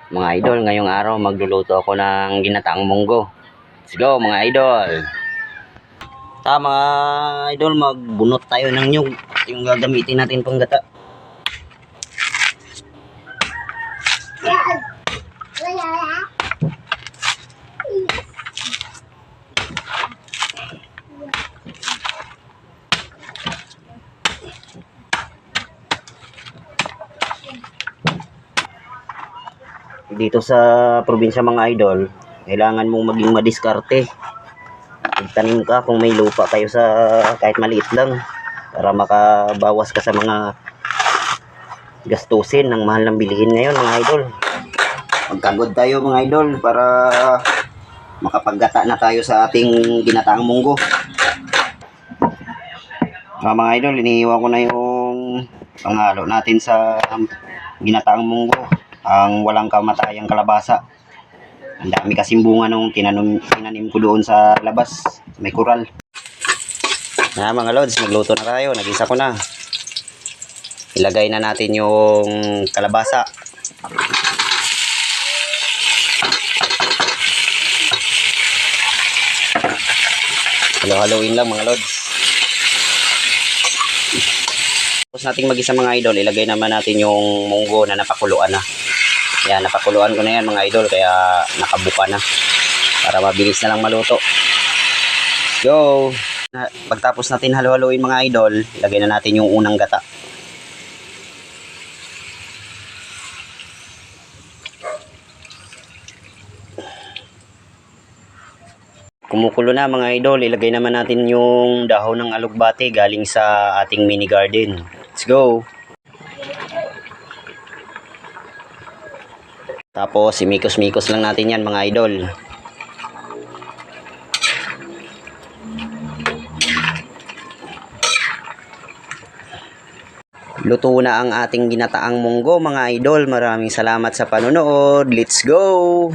Mga idol, ngayong araw magluluto ako ng ginataang munggo. Let's go mga idol. Mga idol, magbunot tayo ng nyug. Yung gagamitin natin pang gata. Dito sa probinsya mga idol, kailangan mong maging madiskarte. Magtanim ka kung may lupa kayo sa kahit maliit lang para makabawas ka sa mga gastusin ng mahal ng bilihin ngayon mga idol. Magkagod tayo mga idol para makapaggata na tayo sa ating ginataang munggo. Mga idol, iniiwan ko na yung panghalo natin sa ginataang munggo, ang walang kamatayang kalabasa. Ang dami kasing bunga nung tinanim ko doon sa labas, may kural. Mga lods, magluto na tayo. Nagisa ko na. Ilagay na natin yung kalabasa. Halo-haloin lang mga lods. Tapos nating magisa mga idol, ilagay naman natin yung munggo na napakuluan na. Yan, napakuluan ko na yan mga idol, kaya nakabuka na para mabilis na lang maluto. Go! Pagtapos natin halo-haloin mga idol, ilagay na natin yung unang gata. Kumukulo na mga idol, ilagay naman natin yung dahon ng alugbate galing sa ating mini garden. Let's go! Tapos imikos-mikos lang natin yan mga idol. Luto na ang ating ginataang munggo mga idol. Maraming salamat sa panonood. Let's go!